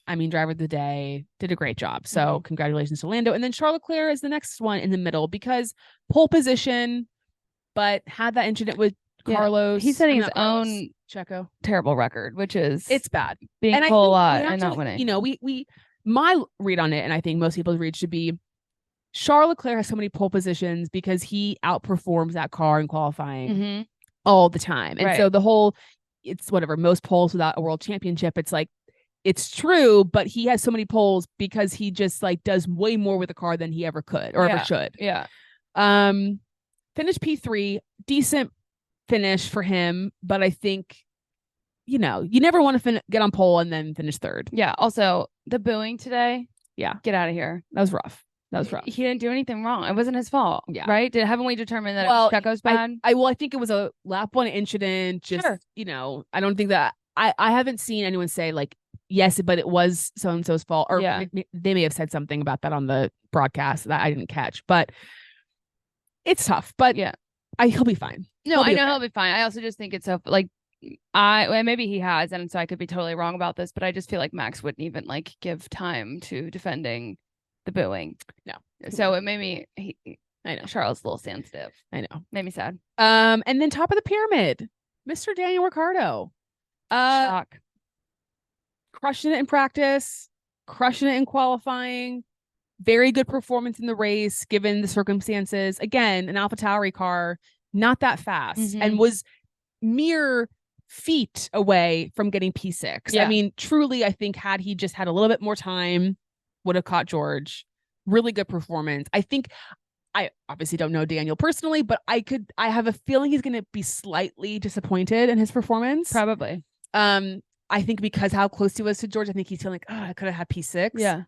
I mean, driver of the day, did a great job. So congratulations to Lando. And then Charles Leclerc is the next one in the middle, because pole position, but had that incident with Carlos. He's setting his own Checo terrible record, which is it's bad. Being pole a lot and not winning. You know, my read on it, and I think most people's read should be, Charles Leclerc has so many pole positions because he outperforms that car in qualifying all the time. And so it's whatever, most poles without a world championship. It's like, it's true, but he has so many poles because he just like does way more with the car than he ever could or ever should. Yeah. Finished P3, decent finish for him, but I think, you never want to get on pole and then finish third. Yeah. Also, the booing today. Yeah. Get out of here. That was rough. He didn't do anything wrong. It wasn't his fault. Yeah. Right? Haven't we determined that Checo's bad? I think it was a lap 1 incident. Just, I don't think that I haven't seen anyone say like, yes, but it was so-and-so's fault. Or they may have said something about that on the broadcast that I didn't catch. But it's tough. But he'll be fine. No, I know he'll be fine. I also just think it's so like maybe he has, and so I could be totally wrong about this, but I just feel like Max wouldn't even like give time to defending the booing. No. So it made me I know. Charles a little sensitive. I know. Made me sad. And then top of the pyramid, Mr. Daniel Ricciardo. Shock. Crushing it in practice, crushing it in qualifying. Very good performance in the race, given the circumstances. Again, an Alpha Tauri car, not that fast, and was mere feet away from getting P6. Yeah. I mean, truly, I think had he just had a little bit more time, would have caught George. Really good performance. I think, I obviously don't know Daniel personally, but I have a feeling he's going to be slightly disappointed in his performance. Probably. I think because how close he was to George, I think he's feeling like, I could have had P6. Yeah.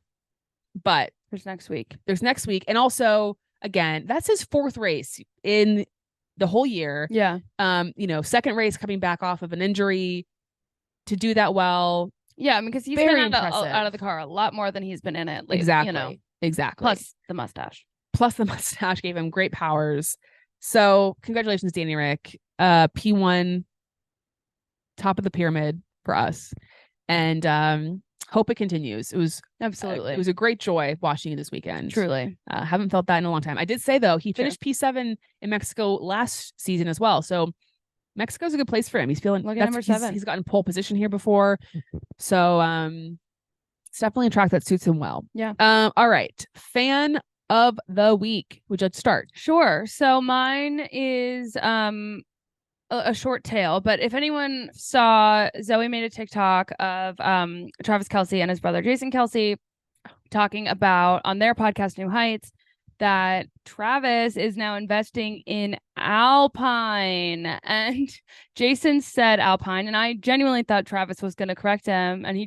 But there's next week. And also, again, that's his 4th race in the whole year. Yeah. 2nd race coming back off of an injury to do that well. Yeah, I mean, because he's been out of the car a lot more than he's been in it. Like, exactly. Exactly. Plus the mustache gave him great powers. So congratulations, Danny Rick. P1, top of the pyramid for us. And Hope it continues. It was Absolutely. it was a great joy watching it this weekend. Truly. Haven't felt that in a long time. I did say though, he finished P7 in Mexico last season as well. So Mexico's a good place for him. He's feeling Look at number 7. He's gotten pole position here before. So it's definitely a track that suits him well. Yeah. All right. Fan of the week. Would you start? Sure. So mine is a short tail, but if anyone saw, Zoe made a TikTok of Travis Kelce and his brother Jason Kelce talking about on their podcast New Heights that Travis is now investing in Alpine, and Jason said Alpine, and I genuinely thought Travis was going to correct him, and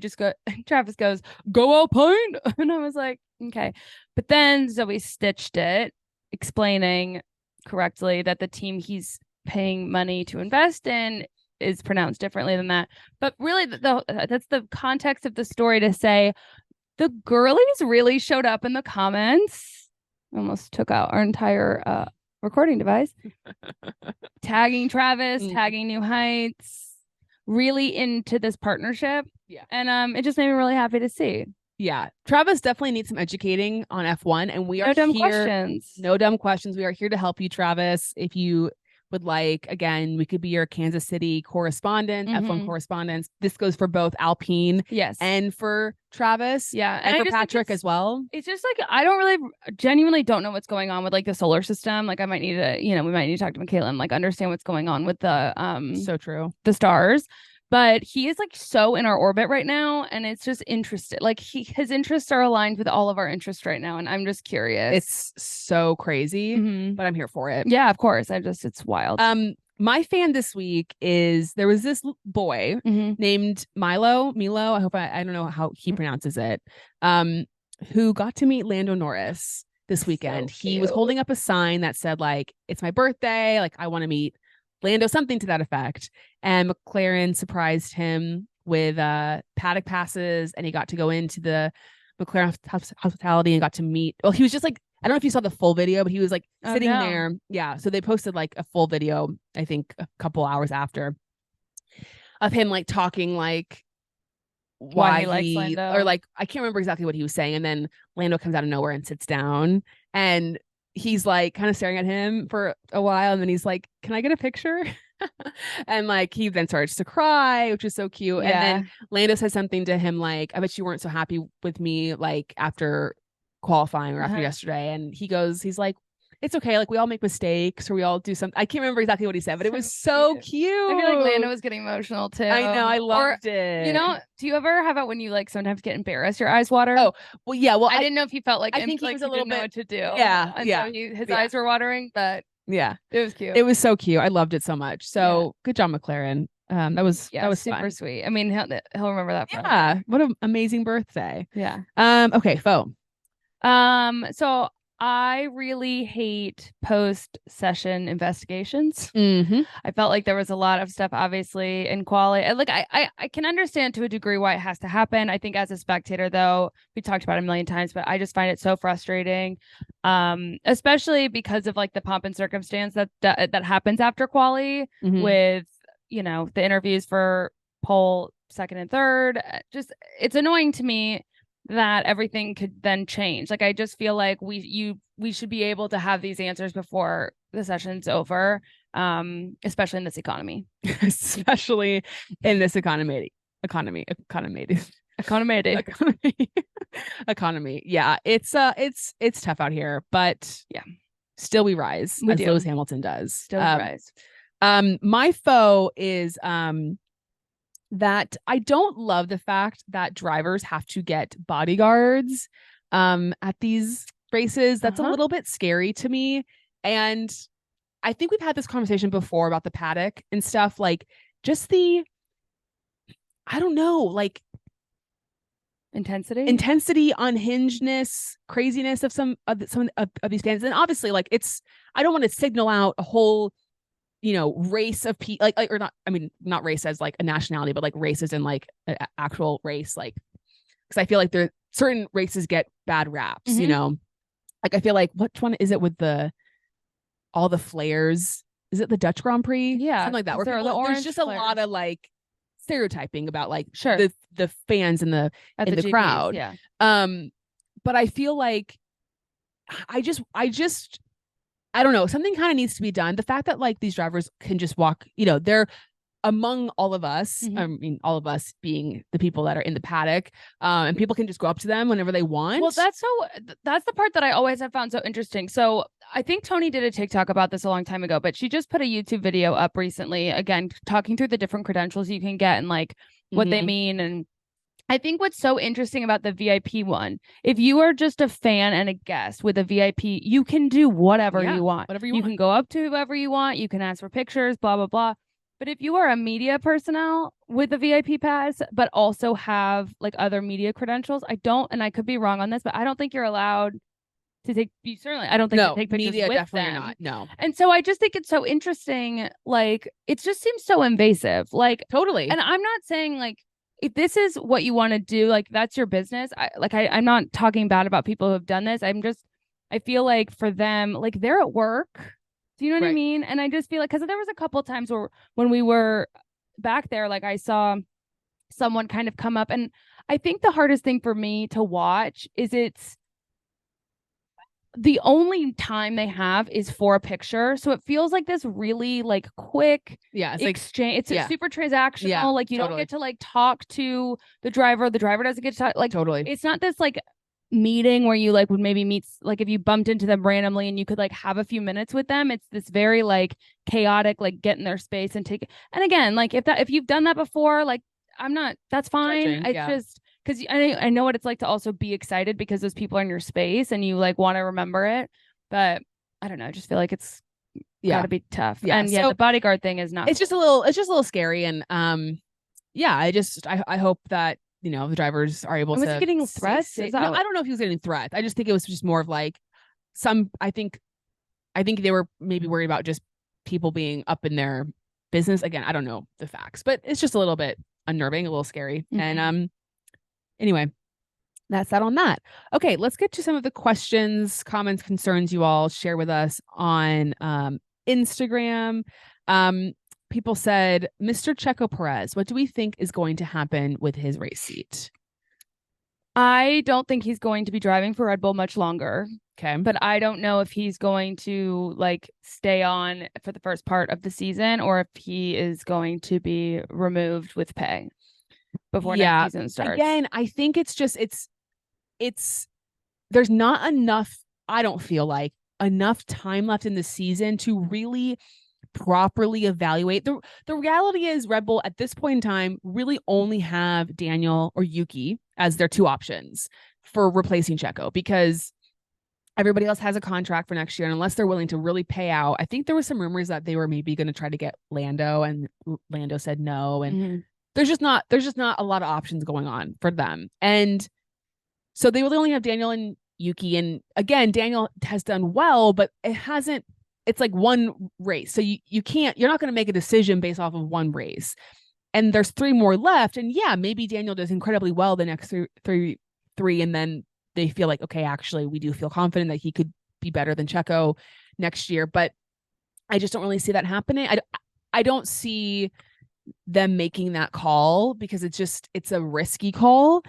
Travis goes, "Go Alpine," and I was like, okay, but then Zoe stitched it, explaining correctly that the team he's paying money to invest in is pronounced differently than that. But really, that's the context of the story to say the girlies really showed up in the comments. Almost took out our entire recording device. Tagging Travis, tagging New Heights, really into this partnership. Yeah. And it just made me really happy to see. Yeah. Travis definitely needs some educating on F1, and we are no dumb here. questions. No dumb questions. We are here to help you, Travis. If you would like, again, we could be your Kansas City correspondent, F1 correspondents. This goes for both Alpine and for Travis. Yeah. And for Patrick as well. It's just like, I don't really genuinely don't know what's going on with like the solar system. Like I might need to, we might need to talk to Michaela and like understand what's going on with the so true. The stars. But he is like so in our orbit right now, and it's just interesting. Like his interests are aligned with all of our interests right now, and I'm just curious. It's so crazy, but I'm here for it. Yeah, of course. It's wild. My fan this week is there was this boy named Milo. I hope I don't know how he pronounces it. Who got to meet Lando Norris this weekend. So he was holding up a sign that said like, "It's my birthday. Like I want to meet Lando," something to that effect. And McLaren surprised him with paddock passes, and he got to go into the McLaren hospitality and got to meet. Well, he was just like, I don't know if you saw the full video, but he was like sitting there. Yeah. So they posted like a full video, I think a couple hours after, of him like talking like why he likes Lando, or like I can't remember exactly what he was saying. And then Lando comes out of nowhere and sits down, and he's like kind of staring at him for a while, and then he's like, "Can I get a picture?" And like he then starts to cry, which is so cute. Yeah. And then Lando says something to him like, "I bet you weren't so happy with me like after qualifying or after yesterday." And he's like, "It's okay. Like we all make mistakes, or we all do something." I can't remember exactly what he said, but it was so cute. I feel like Lando was getting emotional too. I know. I loved it. Do you ever have it when you like sometimes get embarrassed, your eyes water? Oh, well, yeah. Well, I didn't know if he felt like I think he was a little bit know what to do. Yeah. And yeah. So his eyes were watering, but yeah, it was cute. It was so cute. I loved it so much. So good job, McLaren. That was super fun. sweet. I mean, he'll remember that forever. Yeah. What an amazing birthday. Yeah. Okay, Fo. So I really hate post-session investigations. I felt like there was a lot of stuff, obviously, in quali. Like I can understand to a degree why it has to happen. I think as a spectator, though, we talked about it a million times, but I just find it so frustrating, especially because of like the pomp and circumstance that happens after quali with the interviews for pole, second, and third. Just it's annoying to me that everything could then change. Like I just feel like we should be able to have these answers before the session's over, especially in this economy. Especially in this economy. Yeah, it's tough out here, but yeah, still we rise, as Lewis Hamilton does. Still rise. My foe is that I don't love the fact that drivers have to get bodyguards at these races. That's a little bit scary to me. And I think we've had this conversation before about the paddock and stuff, like just I don't know, like intensity, unhingedness, craziness of some of these stands. And obviously like I don't want to signal out a whole race of people, like or not. I mean, not race as like a nationality, but like races in like an actual race, like because I feel like there certain races get bad raps. Like I feel like which one is it with all the flares? Is it the Dutch Grand Prix? Yeah, something like that. Where there's just a lot of like stereotyping about like Sure. the fans in the GPs, crowd. yeah. But I feel like I don't know, something kind of needs to be done. The fact that like these drivers can just walk, they're among all of us. I mean, all of us being the people that are in the paddock, and people can just go up to them whenever they want. Well, that's the part that I always have found so interesting. So I think Tony did a TikTok about this a long time ago, but she just put a YouTube video up recently, again, talking through the different credentials you can get and like what they mean. And I think what's so interesting about the VIP one, if you are just a fan and a guest with a VIP, you can do whatever you want. Whatever you want. You can go up to whoever you want. You can ask for pictures, blah, blah, blah. But if you are a media personnel with a VIP pass, but also have like other media credentials, and I could be wrong on this, but I don't think you're allowed to take, I don't think to take pictures media with definitely them. Not. No. And so I just think it's so interesting. Like, it just seems so invasive. Like, totally. And I'm not saying like, if this is what you want to do, like that's your business. I'm not talking bad about people who have done this. I feel like for them, like they're at work. Do you know what I mean? And I just feel like, because there was a couple of times where when we were back there, like I saw someone kind of come up, and I think the hardest thing for me to watch is it's the only time they have is for a picture. So it feels like this really like quick it's exchange. Like, it's super transactional. Like you don't get to like talk to the driver. The driver doesn't get to talk. Like it's not this like meeting where you like would maybe meet, like if you bumped into them randomly and you could like have a few minutes with them. It's this very like chaotic, like get in their space and take it. And again, like if you've done that before, like that's fine. It's just because I know what it's like to also be excited because those people are in your space and you like want to remember it. But I don't know. I just feel like it's gotta be tough. And so, the bodyguard thing is not. It's just a little scary. And I hope that the drivers are able to. Was he getting threats? No, I don't know if he was getting threats. I just think it was just more of like I think they were maybe worried about just people being up in their business. Again, I don't know the facts, but it's just a little bit unnerving, a little scary. And anyway, that's that on that. Okay, let's get to some of the questions, comments, concerns you all share with us on Instagram. People said, Mr. Checo Perez, what do we think is going to happen with his race seat? I don't think he's going to be driving for Red Bull much longer. Okay. But I don't know if he's going to like stay on for the first part of the season or if he is going to be removed with pay before next season starts. Again, I think it's just, there's not enough, I don't feel like, enough time left in the season to really properly evaluate. The reality is Red Bull at this point in time really only have Daniel or Yuki as their two options for replacing Checo, because everybody else has a contract for next year, and unless they're willing to really pay out, I think there was some rumors that they were maybe going to try to get Lando, and Lando said no, and there's just not a lot of options going on for them. And so they really only have Daniel and Yuki, and again, Daniel has done well, but it's like one race. So you're not going to make a decision based off of one race. And there's 3 more left. And maybe Daniel does incredibly well the next three. And then they feel like, okay, actually, we do feel confident that he could be better than Checo next year. But I just don't really see that happening. I don't see them making that call because it's a risky call.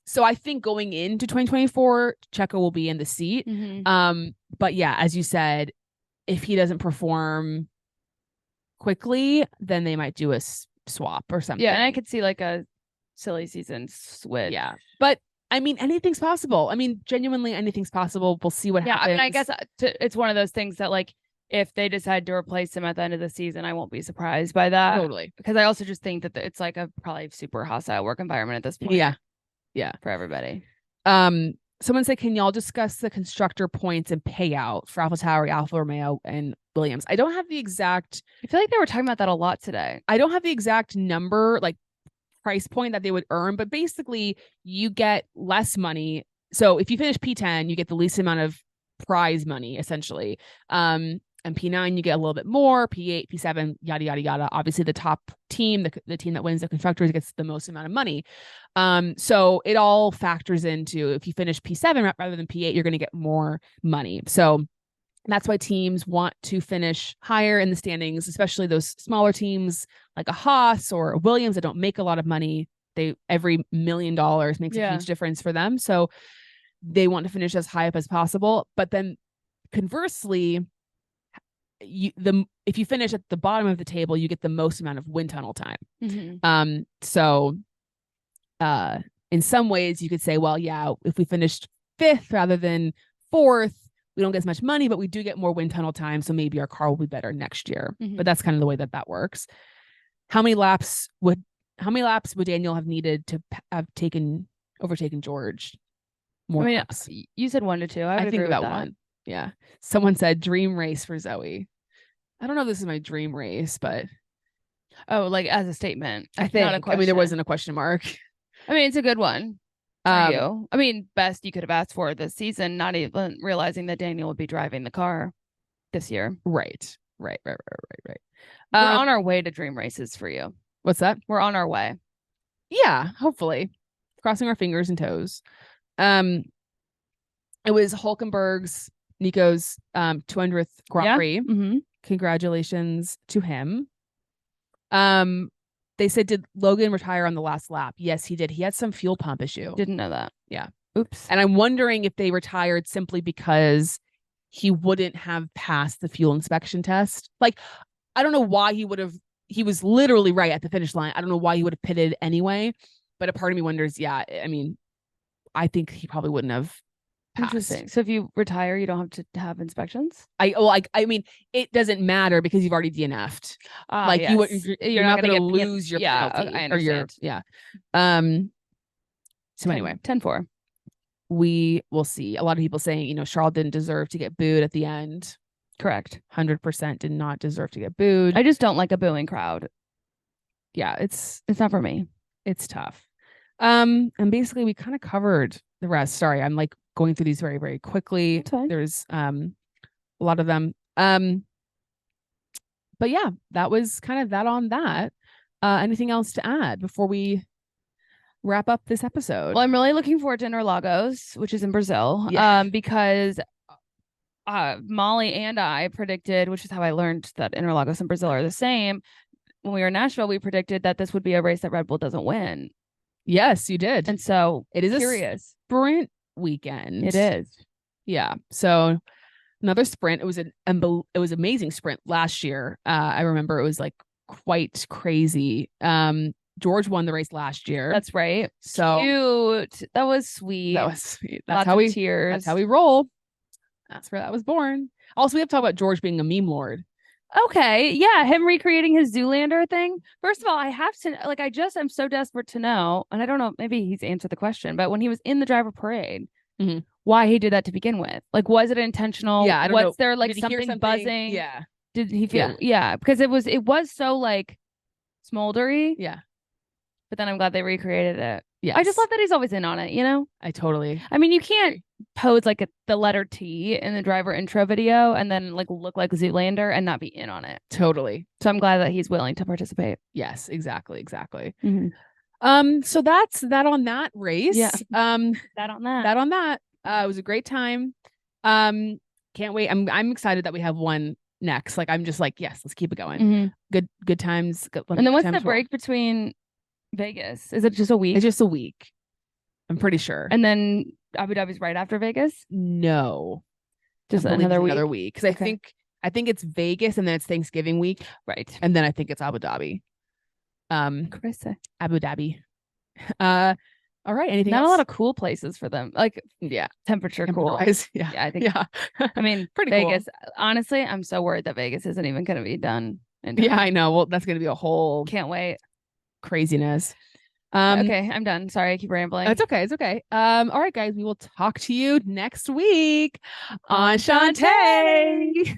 So I think going into 2024, Checo will be in the seat. But as you said, if he doesn't perform quickly, then they might do a swap or something. Yeah, and I could see like a silly season switch. Yeah, but I mean, anything's possible. I mean, genuinely, anything's possible. We'll see what happens. I mean, I guess it's one of those things that like if they decide to replace him at the end of the season, I won't be surprised by that. Totally, because I also just think that it's like a probably super hostile work environment at this point. Yeah, for everybody. Someone said, can y'all discuss the constructor points and payout for Alpha Tauri, Alfa Romeo, and Williams? I don't have the exact. I feel like they were talking about that a lot today. I don't have the exact number, like price point that they would earn, but basically you get less money. So if you finish P10, you get the least amount of prize money, essentially. And P9, you get a little bit more. P8, P7, yada, yada, yada. Obviously, the top team, the team that wins the constructors gets the most amount of money. So it all factors into if you finish P7 rather than P8, you're going to get more money. So That's why teams want to finish higher in the standings, especially those smaller teams like a Haas or a Williams that don't make a lot of money. Every $1 million makes a huge difference for them. So they want to finish as high up as possible. But then conversely, if you finish at the bottom of the table, you get the most amount of wind tunnel time. So in some ways you could say, well, yeah, if we finished 5th rather than 4th, we don't get as much money, but we do get more wind tunnel time. So maybe our car will be better next year. But that's kind of the way that works. How many laps would Daniel have needed to have overtaken George? More laps. You said 1 to 2. I think about 1. Yeah. Someone said dream race for Zoe. I don't know if this is my dream race, but like as a statement. I think. Not a question. I mean, there wasn't a question mark. I mean, it's a good one for you. I mean, best you could have asked for this season, not even realizing that Daniel would be driving the car this year. Right. We're on our way to dream races for you. What's that? We're on our way. Yeah, hopefully. Crossing our fingers and toes. It was Nico's 200th Grand Prix. Congratulations to him. They said, did Logan retire on the last lap? Yes, he did. He had some fuel pump issue. Didn't know that. Yeah. Oops. And I'm wondering if they retired simply because he wouldn't have passed the fuel inspection test. Like, I don't know why he was literally right at the finish line. I don't know why he would have pitted anyway, but a part of me wonders, yeah, I mean, I think he probably wouldn't have passed. Interesting. So if you retire, you don't have to have inspections? I mean, it doesn't matter because you've already DNF'd. Like yes. you're not going to lose your penalty. I understand. So anyway, 10-4. We will see. A lot of people saying, Charles didn't deserve to get booed at the end. Correct. 100% did not deserve to get booed. I just don't like a booing crowd. Yeah, it's not for me. It's tough. And basically we kind of covered the rest. Sorry, I'm like going through these very, very quickly. There's a lot of them. But yeah, that was kind of that on that. Anything else to add before we wrap up this episode? Well, I'm really looking forward to Interlagos, which is in Brazil. Because Molly and I predicted, which is how I learned that Interlagos and Brazil are the same. When we were in Nashville, we predicted that this would be a race that Red Bull doesn't win. Yes, you did. And so it is curious. A sprint weekend. It is. Yeah. So another sprint. It was amazing sprint last year. I remember it was like quite crazy. George won the race last year. That's right. So cute. That was sweet. That's how we tears. That's how we roll. That's where that was born. Also, we have to talk about George being a meme lord. Okay. Yeah. Him recreating his Zoolander thing. First of all, I have to, I'm so desperate to know, and I don't know, maybe he's answered the question, but when he was in the driver parade, why he did that to begin with? Like, was it intentional? Yeah. I don't know. Was there like something buzzing? Yeah. Did he feel? Yeah. Because it was so like smoldery. Yeah. But then I'm glad they recreated it. Yeah. I just love that he's always in on it, I mean, you can't pose like the letter T in the driver intro video and then like look like Zoolander and not be in on it. Totally. So I'm glad that he's willing to participate. Yes, exactly. So that's that on that race. Yeah. That on that. It was a great time. Can't wait. I'm excited that we have one next. Like, I'm just like, yes, let's keep it going. Good times. And then what's the break between Vegas? Is it just a week? It's just a week. I'm pretty sure. And then Abu Dhabi's right after Vegas? No. Just another week. Because I think it's Vegas and then it's Thanksgiving week. Right. And then I think it's Abu Dhabi. Abu Dhabi. All right. Anything Not else? a lot of cool places for them. Like, temperature cool. Yeah, I think. Yeah. I mean, pretty Vegas. Cool. Honestly, I'm so worried that Vegas isn't even going to be done. Yeah, I know. Well, that's going to be a whole. Can't wait. Craziness. Okay, I'm done. Sorry, I keep rambling. It's okay. All right, guys. We will talk to you next week on Shantae.